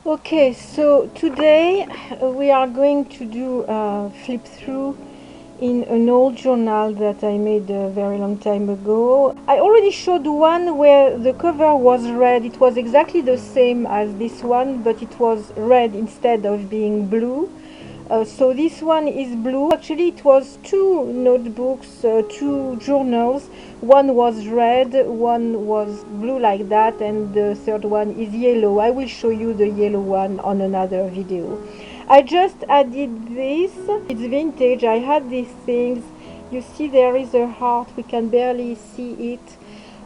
Okay, so today we are going to do a flip through in an old journal that I made a very long time ago. I already showed one where the cover was red. It was exactly the same as this one, but it was red instead of being blue. So this one is blue. Actually, it was two notebooks, two journals. One was red, one was blue like that, and the third one is yellow. I will show you the yellow one on another video. I just added this. It's vintage. I had these things. You see there is a heart. We can barely see it.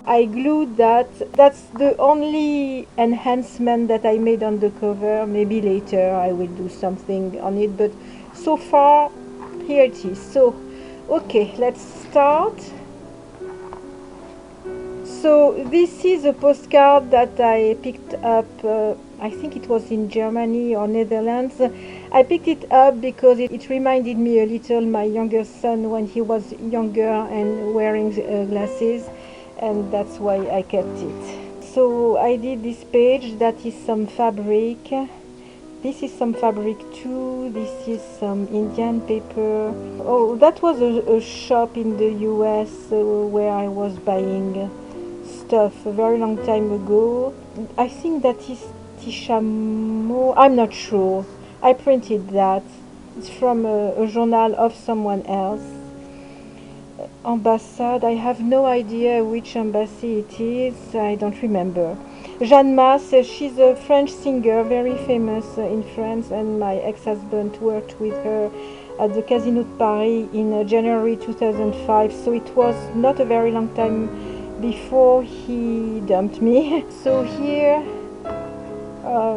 I glued that. That's the only enhancement that I made on the cover. Maybe later I will do something on it, but so far here it is. So okay, let's start. So this is a postcard that I picked up, I think it was in Germany or Netherlands. I picked it up because it reminded me a little my younger son when he was younger and wearing glasses, and that's why I kept it. So I did this page. That is some fabric. This is some fabric too. This is some Indian paper. Oh, that was a shop in the US where I was buying stuff a very long time ago. I think that is Tishamo. I'm not sure. I printed that. It's from a journal of someone else. Ambassade. I have no idea which embassy it is. I don't remember. Jeanne Mas, she's a French singer, very famous in France, and my ex-husband worked with her at the Casino de Paris in January 2005, so it was not a very long time before he dumped me. So here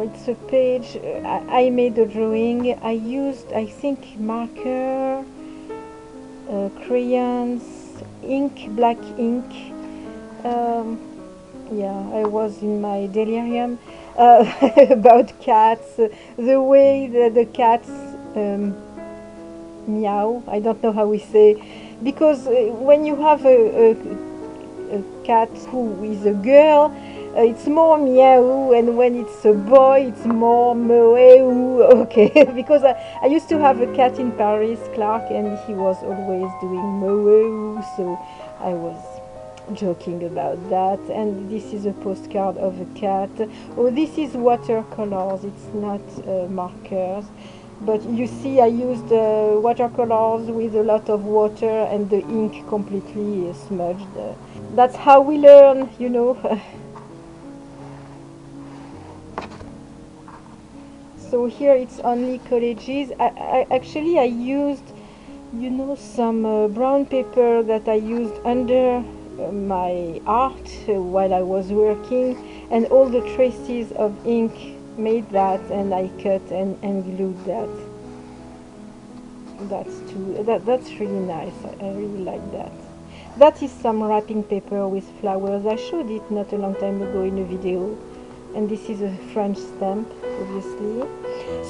it's a page. I made a drawing. I used, I think, marker, crayons, ink, black ink. Yeah, I was in my delirium about cats, the way that the cats meow. I don't know how we say, because when you have a cat who is a girl, it's more meow, and when it's a boy, it's more meow. Okay, because I used to have a cat in Paris, Clark, and he was always doing meow, so I was joking about that. And this is a postcard of a cat. Oh, this is watercolors, it's not markers, but you see I used watercolors with a lot of water and the ink completely smudged. That's how we learn, you know. So here it's only collages. Actually I used, you know, some brown paper that I used under my art while I was working, and all the traces of ink made that, and I cut and glued that. That's really nice. I really like that. That is some wrapping paper with flowers. I showed it not a long time ago in a video, and this is a French stamp, obviously.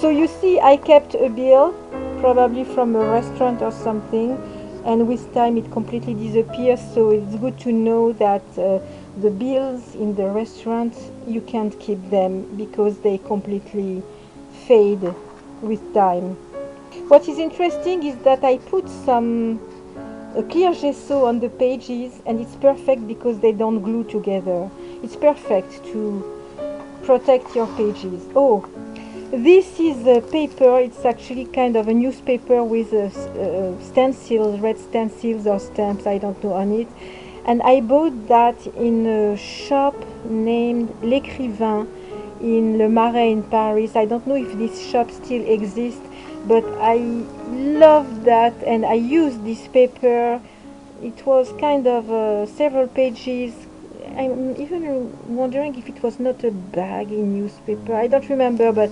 So you see I kept a bill, probably from a restaurant or something, and with time it completely disappears, so it's good to know that the bills in the restaurant, you can't keep them because they completely fade with time. What is interesting is that I put some clear gesso on the pages, and it's perfect because they don't glue together. It's perfect to protect your pages. Oh, this is a paper. It's actually kind of a newspaper with stencils, red stencils or stamps, I don't know, on it. And I bought that in a shop named L'Écrivain in Le Marais in Paris. I don't know if this shop still exists, but I love that, and I used this paper. It was kind of several pages. I'm even wondering if it was not a bag in newspaper. I don't remember, but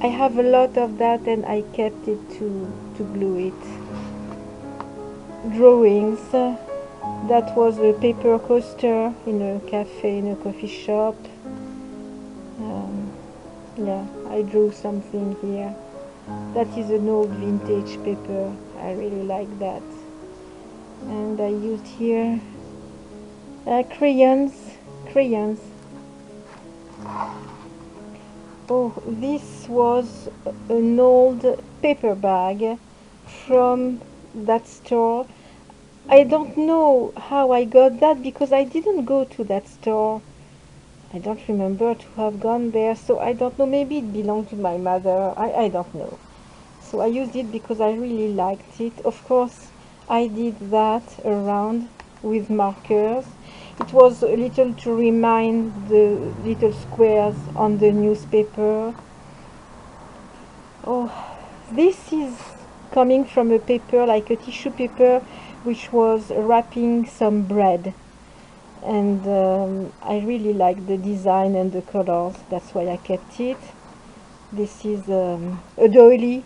I have a lot of that, and I kept it to glue it. Drawings. That was a paper coaster in a cafe, in a coffee shop. Yeah, I drew something here. That is an old vintage paper. I really like that. And I used here crayons. Oh, this was an old paper bag from that store. I don't know how I got that because I didn't go to that store. I don't remember to have gone there, so I don't know. Maybe it belonged to my mother. I don't know. So I used it because I really liked it. Of course, I did that around with markers. It was a little to remind the little squares on the newspaper. Oh, this is coming from a paper, like a tissue paper, which was wrapping some bread. And I really like the design and the colors. That's why I kept it. This is a doily,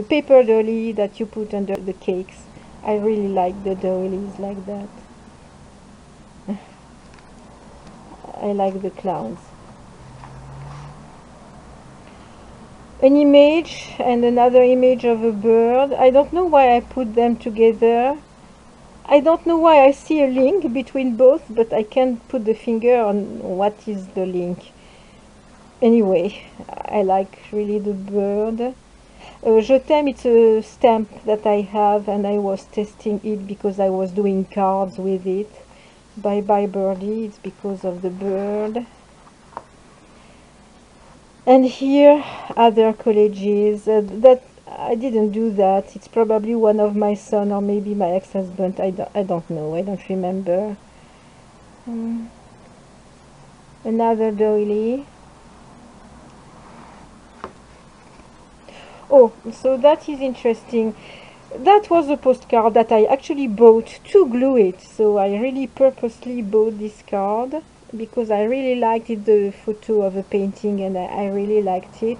paper doily that you put under the cakes. I really like the doilies like that. I like the clowns. An image and another image of a bird. I don't know why I put them together. I don't know why I see a link between both, but I can't put the finger on what is the link. Anyway, I like really the bird. Je t'aime, it's a stamp that I have, and I was testing it because I was doing cards with it. Bye Bye Birdie, it's because of the bird. And here, other collages. That I didn't do that. It's probably one of my son or maybe my ex-husband. I don't know. I don't remember. Another doily. Oh, so that is interesting. That was a postcard that I actually bought to glue it. So I really purposely bought this card because I really liked it, the photo of a painting, and I really liked it.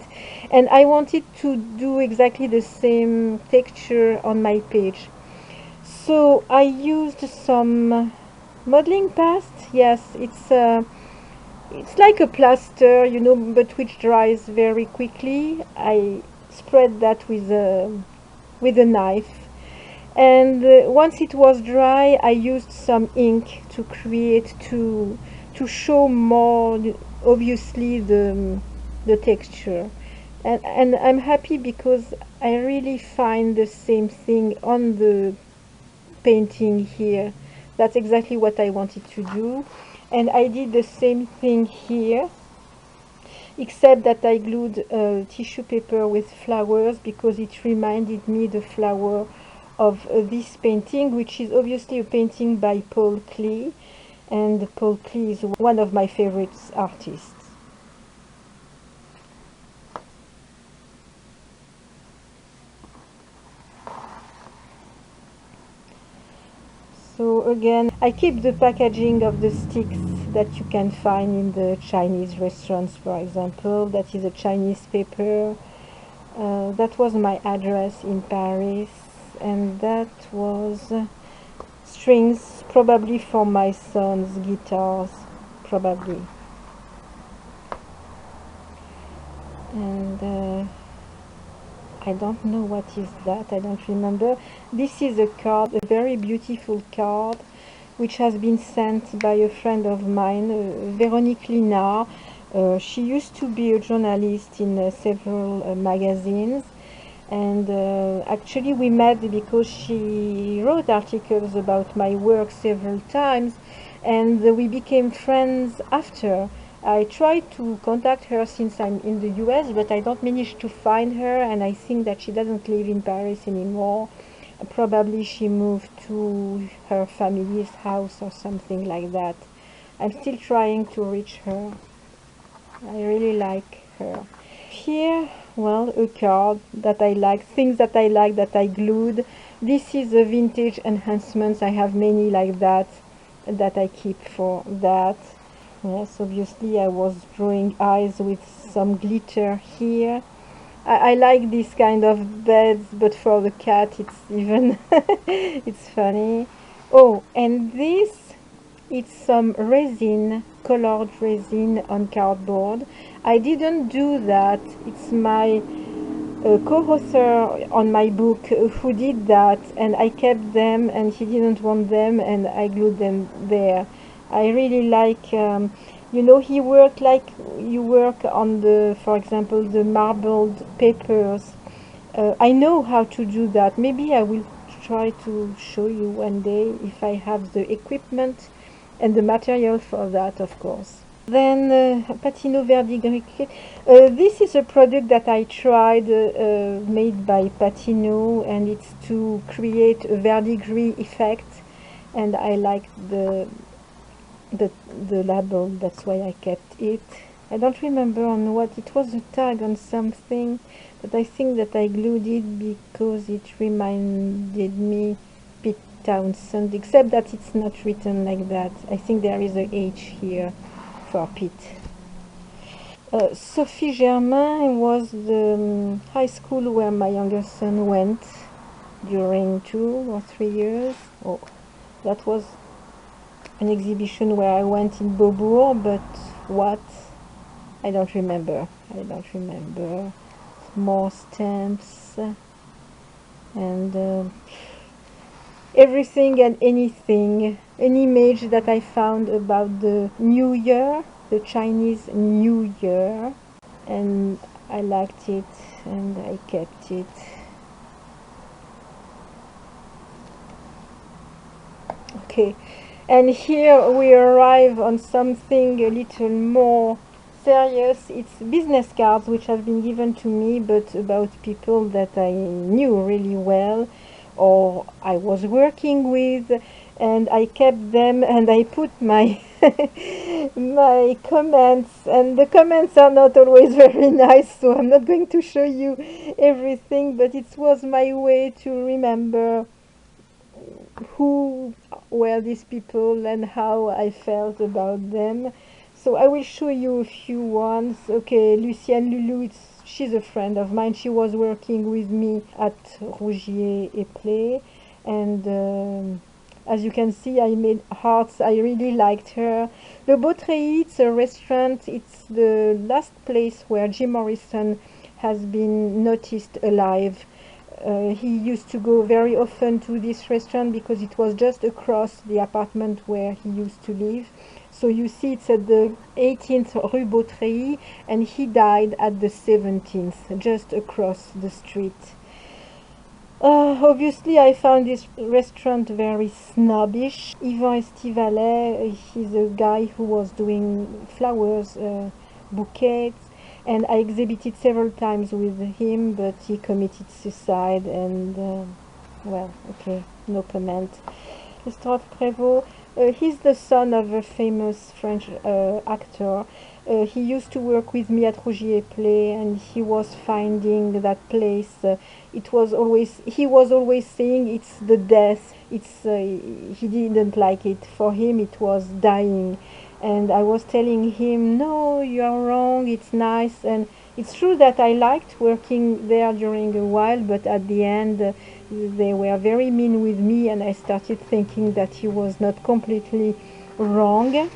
And I wanted to do exactly the same texture on my page. So I used some modeling paste. Yes, it's like a plaster, you know, but which dries very quickly. I spread that with a knife, and once it was dry, I used some ink to create to show more obviously the texture. And I'm happy because I really find the same thing on the painting here. That's exactly what I wanted to do, and I did the same thing here, except that I glued tissue paper with flowers because it reminded me the flower of this painting, which is obviously a painting by Paul Klee, and Paul Klee is one of my favorite artists. So again, I keep the packaging of the sticks that you can find in the Chinese restaurants, for example. That is a Chinese paper. That was my address in Paris, and that was strings, probably for my son's guitars, probably. And I don't know what is that, I don't remember. This is a card, a very beautiful card, which has been sent by a friend of mine, Véronique Linard. She used to be a journalist in several magazines, and actually we met because she wrote articles about my work several times, and we became friends after. I tried to contact her since I'm in the US, but I don't manage to find her, and I think that she doesn't live in Paris anymore. Probably she moved to her family's house or something like that. I'm still trying to reach her. I really like her. Here, well, a card that I like, things that I like that I glued. This is a vintage enhancements. I have many like that I keep for that. Yes, obviously I was drawing eyes with some glitter here. I like this kind of beds, but for the cat it's even it's funny. Oh, and this, it's some resin, colored resin on cardboard. I didn't do that. It's my co-author on my book who did that, and I kept them, and he didn't want them, and I glued them there. I really like You know, he worked like you work on the, for example, the marbled papers. I know how to do that. Maybe I will try to show you one day if I have the equipment and the material for that, of course. Then Patino Verdigris. This is a product that I tried, made by Patino, and it's to create a verdigris effect. And I like the the label. That's why I kept it. I don't remember on what it was, a tag on something, but I think that I glued it because it reminded me Pete Townsend, except that it's not written like that. I think there is a H here for Pete. Sophie Germain was the high school where my younger son went during 2 or 3 years. Oh, that was an exhibition where I went in Beaubourg, but what? I don't remember. I don't remember. More stamps and everything and anything. An image that I found about the New Year, the Chinese New Year, and I liked it and I kept it. Okay, and here we arrive on something a little more serious. It's business cards which have been given to me, but about people that I knew really well or I was working with, and I kept them and I put my my comments, and the comments are not always very nice, so I'm not going to show you everything, but it was my way to remember who were these people and how I felt about them. So I will show you a few ones. Okay, Lucienne Loulou, she's a friend of mine. She was working with me at Rougier et Play, and as you can see, I made hearts. I really liked her. Le Beautreillis, it's a restaurant. It's the last place where Jim Morrison has been noticed alive. He used to go very often to this restaurant because it was just across the apartment where he used to live. So you see it's at the 18th Rue Beautreillis, and he died at the 17th, just across the street. Obviously, I found this restaurant very snobbish. Yvan Estivalet, he's a guy who was doing flowers, bouquets, and I exhibited several times with him, but he committed suicide, and well, okay, no comment. Christophe Prévost, he's the son of a famous French actor. He used to work with me at Rougier Play, and he was finding that place. He was always saying it's the death. He didn't like it. For him, it was dying. And I was telling him, no, you are wrong, it's nice. And it's true that I liked working there during a while, but at the end they were very mean with me, and I started thinking that he was not completely wrong.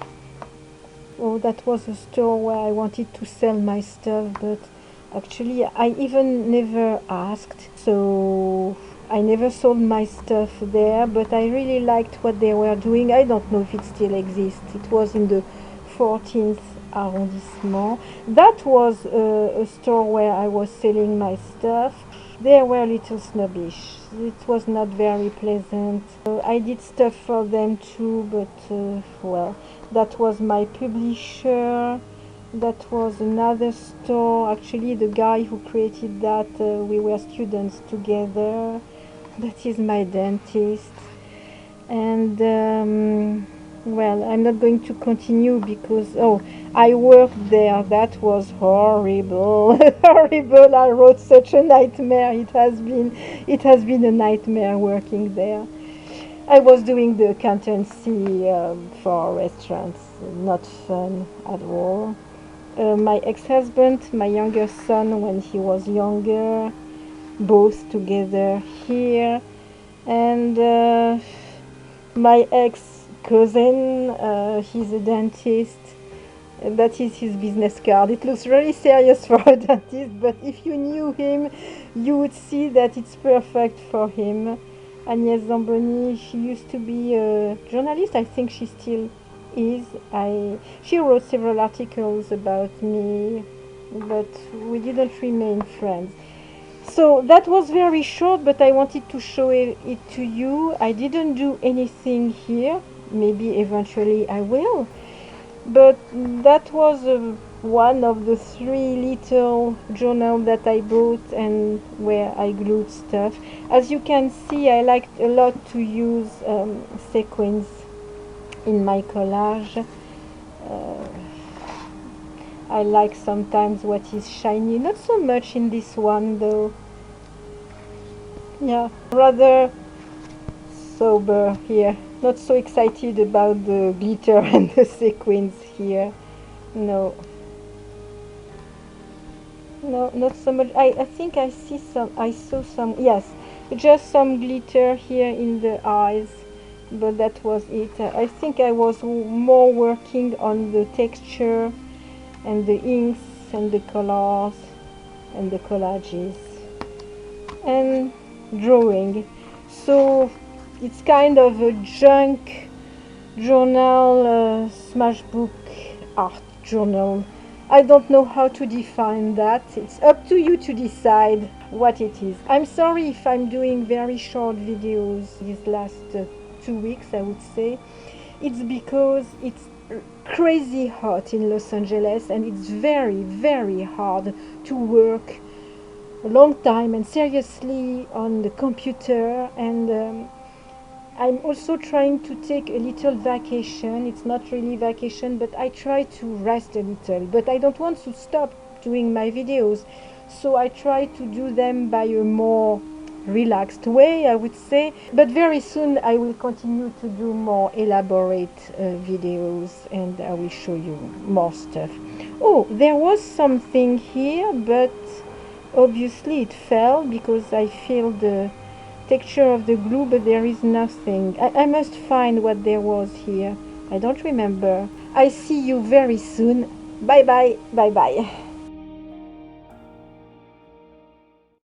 Oh, that was a store where I wanted to sell my stuff, but actually I even never asked, so I never sold my stuff there, but I really liked what they were doing. I don't know if it still exists. It was in the 14th arrondissement. That was a store where I was selling my stuff. They were a little snobbish. It was not very pleasant. I did stuff for them too, but well, that was my publisher. That was another store. Actually, the guy who created that, we were students together. That is my dentist. And well, I'm not going to continue because I worked there. That was horrible. Horrible. I wrote such a nightmare. It has been a nightmare working there. I was doing the accountancy for restaurants. Not fun at all. My ex-husband, my younger son when he was younger, both together here, and my ex-cousin, he's a dentist. That is his business card. It looks really serious for a dentist, but if you knew him, you would see that it's perfect for him. Agnès Zamboni, she used to be a journalist. I think she still is she wrote several articles about me, but we didn't remain friends. So that was very short, but I wanted to show it to you. I didn't do anything here. Maybe eventually I will. But that was one of the 3 little journals that I bought and where I glued stuff. As you can see, I liked a lot to use sequins in my collage. I like sometimes what is shiny, not so much in this one though. Yeah, rather sober here. Not so excited about the glitter and the sequins here. No. No, not so much. I think I saw some, yes, just some glitter here in the eyes, but that was it. I think I was more working on the texture and the inks and the colors and the collages and drawing. So it's kind of a junk journal, smash book art journal. I don't know how to define that. It's up to you to decide what it is. I'm sorry if I'm doing very short videos these last 2 weeks, I would say. It's because it's crazy hot in Los Angeles and it's very, very hard to work a long time and seriously on the computer, and I'm also trying to take a little vacation. It's not really vacation, but I try to rest a little, but I don't want to stop doing my videos, so I try to do them by a more relaxed way, I would say. But very soon I will continue to do more elaborate videos and I will show you more stuff. Oh, there was something here, but obviously it fell because I feel the texture of the glue, but there is nothing. I must find what there was here. I don't remember. I see you very soon. Bye bye, bye bye.